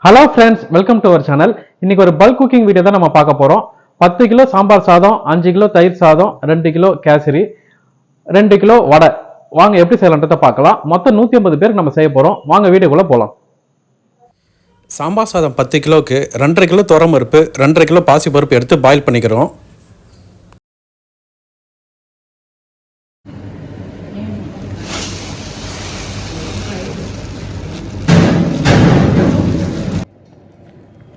Hello friends, welcome to our channel. இன்னைக்கு ஒரு bulk cooking video தான் நம்ம பார்க்க போகிறோம். 10 கிலோ சாம்பார் சாதம், 5 கிலோ தயிர் சாதம், 2 கிலோ கேசரி, 2 கிலோ வடை. வாங்க எப்படி செய்யலான்றதை பார்க்கலாம். மொத்தம் 150 பேருக்கு நம்ம செய்ய போகிறோம். வாங்க வீடியோக்குள்ளே போகலாம். சாம்பார் சாதம் 10 கிலோவுக்கு 2.5 கிலோ துவரம்பருப்பு, 2.5 கிலோ பாசிப்பருப்பு எடுத்து பாயில் பண்ணிக்கிறோம்.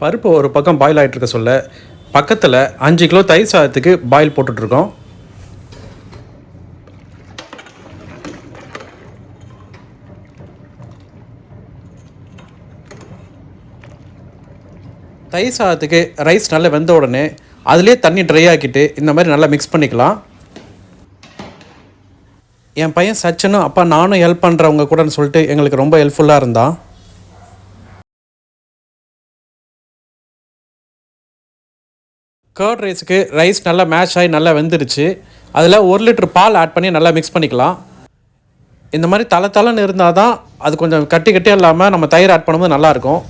பருப்பு ஒரு பக்கம் பாயில் ஆகிட்டு இருக்க சொல்ல பக்கத்தில் 5 கிலோ தயிர் சாதத்துக்கு பாயில் போட்டுட்ருக்கோம். தயிர் சாதத்துக்கு ரைஸ் நல்லா வெந்த உடனே அதிலே தண்ணி ட்ரை ஆக்கிட்டு இந்த மாதிரி நல்லா மிக்ஸ் பண்ணிக்கலாம். என் பையன் சச்சனும் அப்பா நானும் ஹெல்ப் பண்ணுறவங்க கூடன்னு சொல்லிட்டு எங்களுக்கு ரொம்ப ஹெல்ப்ஃபுல்லாக இருந்தான். கர்ட் ரைஸுக்கு ரைஸ் நல்லா மேஷ் ஆகி நல்லா வெந்துருச்சு. அதில் 1 லிட்டர் பால் ஆட் பண்ணி நல்லா மிக்ஸ் பண்ணிக்கலாம். இந்த மாதிரி தளன்னு இருந்தால் தான் அது கொஞ்சம் கட்டி இல்லாமல் நம்ம தயிர் ஆட் பண்ணும்போது நல்லாயிருக்கும்.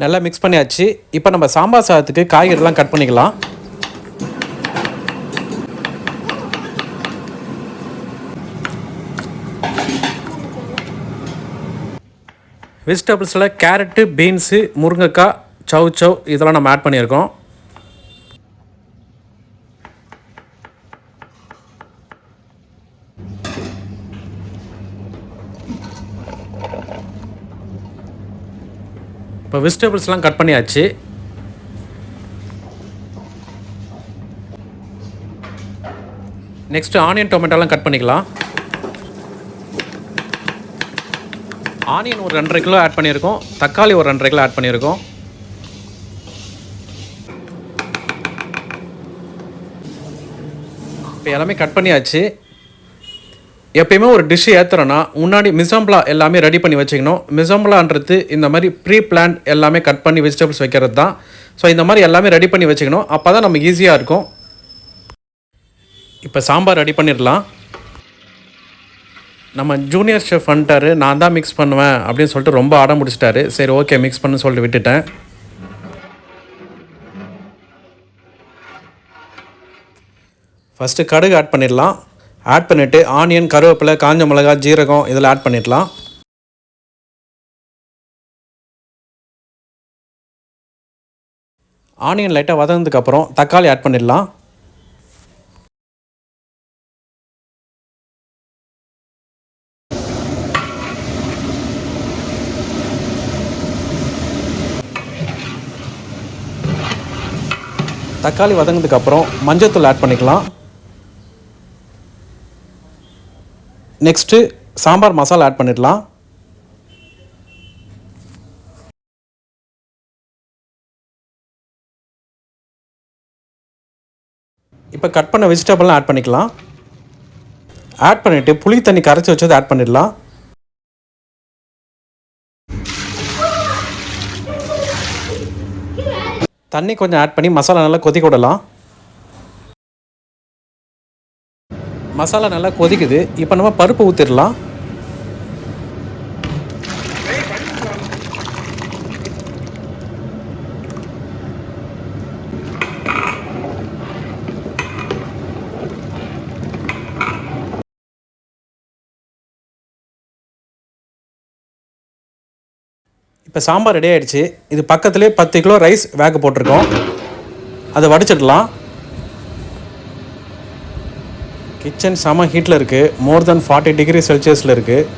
நல்லா மிக்ஸ் பண்ணியாச்சு. இப்போ நம்ம சாம்பார் சாதத்துக்கு காய்கறிலாம் கட் பண்ணிக்கலாம். வெஜிடபிள்ஸில் கேரட்டு, பீன்ஸு, முருங்கைக்காய், சவ் இதெல்லாம் நம்ம ஆட் பண்ணியிருக்கோம். இப்போ வெஜிடபிள்ஸ்லாம் கட் பண்ணியாச்சு. நெக்ஸ்ட்டு ஆனியன், டொமேட்டோலாம் கட் பண்ணிக்கலாம். ஆனியன் ஒரு 2.5 கிலோ ஆட் பண்ணியிருக்கோம். தக்காளி ஒரு 2.5 கிலோ ஆட் பண்ணியிருக்கோம். இப்போ எல்லாமே கட் பண்ணியாச்சு. எப்பயுமே ஒரு டிஷ்ஷு ஏற்றுறோன்னா முன்னாடி மிசம்பலா எல்லாமே ரெடி பண்ணி வச்சுக்கணும். மிசம்பலான்றது இந்த மாதிரி ப்ரீ பிளான் எல்லாமே கட் பண்ணி வெஜிடபிள்ஸ் வைக்கிறது தான். ஸோ இந்த மாதிரி எல்லாமே ரெடி பண்ணி வச்சுக்கணும். அப்போ தான் நமக்கு ஈஸியாக இருக்கும். இப்போ சாம்பார் ரெடி பண்ணிடலாம். நம்ம ஜூனியர் ஷெஃப் வந்துட்டார், நான் தான் மிக்ஸ் பண்ணுவேன் அப்படின்னு சொல்லிட்டு ரொம்ப ஆடம் முடிச்சிட்டாரு. சரி ஓகே மிக்ஸ் பண்ணு சொல்லிட்டு விட்டுட்டேன். ஃபஸ்ட்டு கடுகு ஆட் பண்ணிடலாம். ஆட் பண்ணிவிட்டு ஆனியன், கருவேப்பிலை, காஞ்ச மிளகா, ஜீரகம் இதில் ஆட் பண்ணிடலாம். ஆனியன் லைட்டாக வதங்கினதுக்கப்புறம் தக்காளி ஆட் பண்ணிடலாம். தக்காளி வதங்கினதுக்கப்புறம் மஞ்சத்தூள் ஆட் பண்ணிக்கலாம். நெக்ஸ்ட்டு சாம்பார் மசாலா ஆட் பண்ணிடலாம். இப்போ கட் பண்ண வெஜிடபிள்லாம் ஆட் பண்ணிக்கலாம். ஆட் பண்ணிவிட்டு புளி தண்ணி கரைச்சி வச்சதை ஆட் பண்ணிடலாம். தண்ணி கொஞ்சம் ஆட் பண்ணி மசாலா நல்லா கொதிக்க விடலாம். மசாலா நல்லா கொதிக்குது. இப்போ நம்ம பருப்பு ஊற்றிடலாம். இப்போ சாம்பார் ரெடி ஆகிடுச்சு. இது பக்கத்துலேயே 10 கிலோ ரைஸ் வேக போட்டிருக்கோம். அதை வடிச்சிடலாம். கிச்சன் செம ஹீட்டில் இருக்குது. மோர் தென் 40 டிகிரி செல்சியஸில் இருக்குது.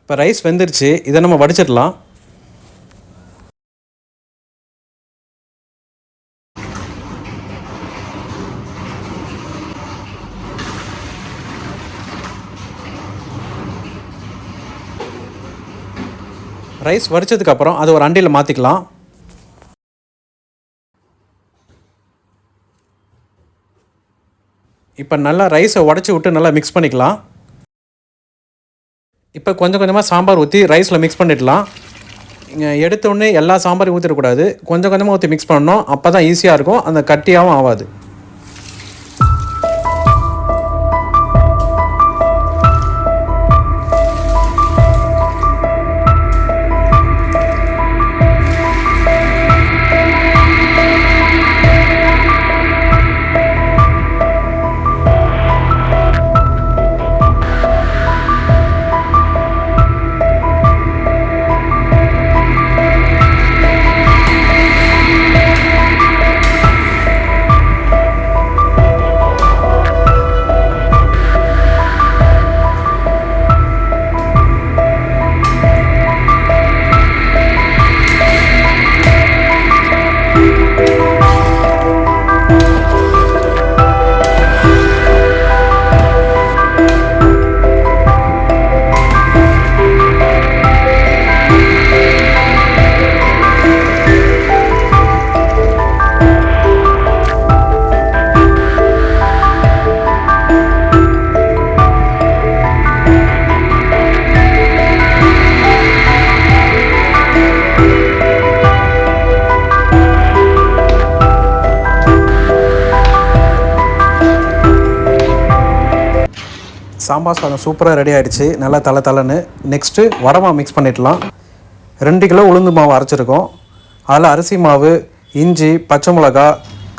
இப்போ ரைஸ் வெந்துருச்சு. இதை நம்ம வடிச்சிடலாம். ரைஸ் வடித்ததுக்கப்புறம் அதை ஒரு அண்டியில் மாற்றிக்கலாம். இப்போ நல்லா ரைஸை உடச்சி விட்டு நல்லா மிக்ஸ் பண்ணிக்கலாம். இப்போ கொஞ்சம் கொஞ்சமாக சாம்பார் ஊற்றி ரைஸில் மிக்ஸ் பண்ணிடலாம். எடுத்தோடனே எல்லா சாம்பாரையும் ஊற்றிடக்கூடாது, கொஞ்சம் கொஞ்சமாக ஊற்றி மிக்ஸ் பண்ணணும். அப்போ தான் ஈஸியாக இருக்கும், அந்த கட்டியாகவும் ஆகாது. சாம்பார் சாதம் சூப்பராக ரெடி ஆகிடுச்சு, நல்லா தலைன்னு. நெக்ஸ்ட்டு வடை மாவு மிக்ஸ் பண்ணிடலாம். 2 கிலோ உளுந்து மாவு அரைச்சிருக்கோம். அதில் அரிசி மாவு, இஞ்சி, பச்சை மிளகா,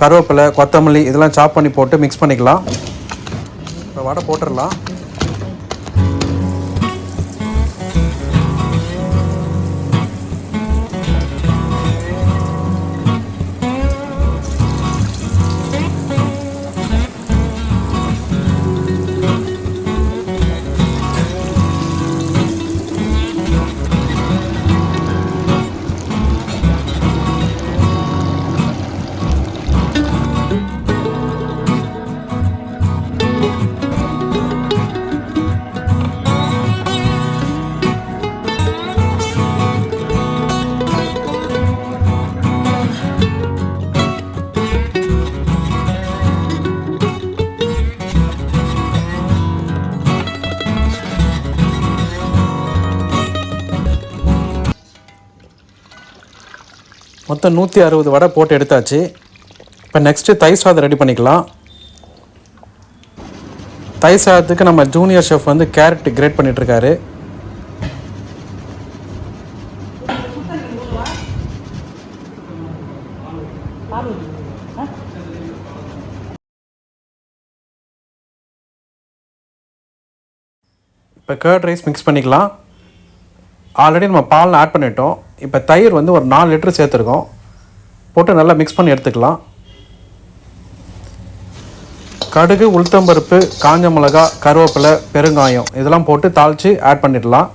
கருவேப்பிலை, கொத்தமல்லி இதெல்லாம் சாப் பண்ணி போட்டு மிக்ஸ் பண்ணிக்கலாம். இப்போ வடை போட்டுடலாம். மொத்தம் 160 வடை போட்டு எடுத்தாச்சு. இப்போ நெக்ஸ்ட்டு தயிர் சாதம் ரெடி பண்ணிக்கலாம். தயிர் சாதத்துக்கு நம்ம ஜூனியர் ஷெஃப் வந்து கேரட் கிரேட் பண்ணிகிட்ருக்காரு. இப்போ கர்ட் ரைஸ் மிக்ஸ் பண்ணிக்கலாம். ஆல்ரெடி நம்ம பால் ஆட் பண்ணிட்டோம். இப்போ தயிர் வந்து ஒரு 4 லிட்டர் சேர்த்துருக்கோம். போட்டு நல்லா மிக்ஸ் பண்ணி எடுத்துக்கலாம். கடுகு, உளுத்தம்பருப்பு, காஞ்ச மிளகா, கருவேப்பிலை, பெருங்காயம் இதெல்லாம் போட்டு தாளித்து ஆட் பண்ணிடலாம்.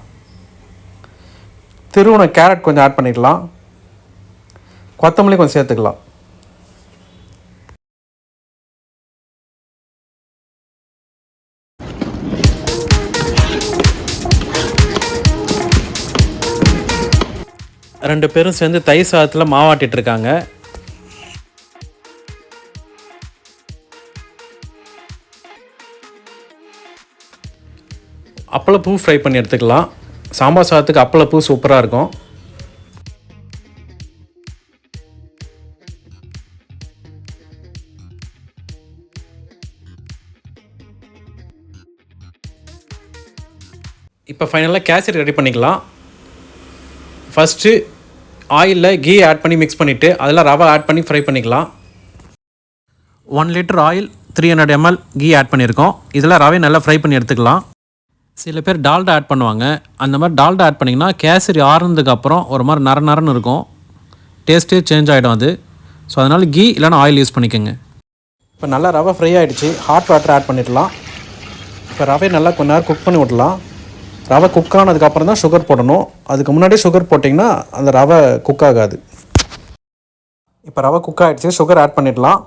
திருவுண கேரட் கொஞ்சம் ஆட் பண்ணிடலாம். கொத்தமல்லி கொஞ்சம் சேர்த்துக்கலாம். ரெண்டு பேரும் சேர்ந்து தயிர் சாதத்தில் மாவாட்டிட்டு இருக்காங்க. அப்பளப்பூ ஃப்ரை பண்ணி எடுத்துக்கலாம். சாம்பார் சாதத்துக்கு அப்பளப்பூ சூப்பராக இருக்கும். இப்போ ஃபைனலாக கேசரி ரெடி பண்ணிக்கலாம். ஃபஸ்ட்டு ஆயிலில் கீ ஆட் பண்ணி மிக்ஸ் பண்ணிவிட்டு அதில் ரவை ஆட் பண்ணி ஃப்ரை பண்ணிக்கலாம். 1 litre oil 300 ml ghee add பண்ணியிருக்கோம். இதில் ரவை நல்லா ஃப்ரை பண்ணி எடுத்துக்கலாம். சில பேர் டால்டா ஆட் பண்ணுவாங்க. அந்த மாதிரி டால்டா ஆட் பண்ணிங்கன்னா கேசரி ஆறுனதுக்கப்புறம் ஒரு மாதிரி நரன்னு இருக்கும், டேஸ்ட்டே சேஞ்ச் ஆகிடும் அது. ஸோ அதனால் கீ இல்லைனா ஆயில் யூஸ் பண்ணிக்கோங்க. இப்போ நல்லா ரவை ஃப்ரை ஆகிடுச்சு. ஹாட் வாட்டர் ஆட் பண்ணிடலாம். இப்போ ரவை நல்லா கொஞ்ச நேரம் குக் பண்ணி விடலாம். ரவை குக் ஆனதுக்கப்புறம் தான் சுகர் போடணும். அதுக்கு முன்னாடியே சுகர் போட்டிங்கன்னா அந்த ரவை குக் ஆகாது. இப்போ ரவை குக் ஆகிடுச்சு. சுகர் ஆட் பண்ணிடலாம்.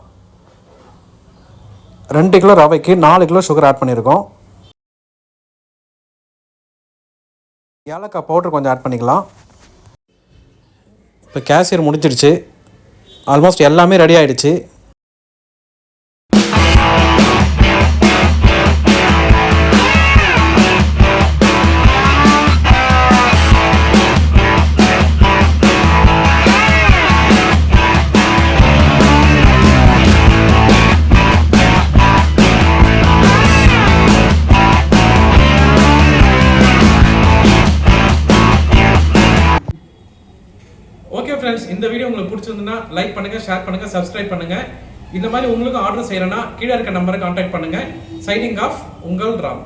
2 கிலோ ரவைக்கு 4 கிலோ சுகர் ஆட் பண்ணியிருக்கோம். ஏலக்காய் பவுடர் கொஞ்சம் ஆட் பண்ணிக்கலாம். இப்போ கேசரி முடிஞ்சிடுச்சு. ஆல்மோஸ்ட் எல்லாமே ரெடி ஆகிடுச்சு. ஓகே ஃப்ரெண்ட்ஸ், இந்த வீடியோ உங்களுக்கு பிடிச்சிருந்ததுன்னா லைக் பண்ணுங்க, ஷேர் பண்ணுங்க, சப்ஸ்கிரைப் பண்ணுங்க. இந்த மாதிரி உங்களுக்கு ஆர்டர் செய்யறேன்னா கீழே இருக்க நம்பரை கான்டாக்ட் பண்ணுங்க. சைனிங் ஆஃப், உங்கள் ராம்.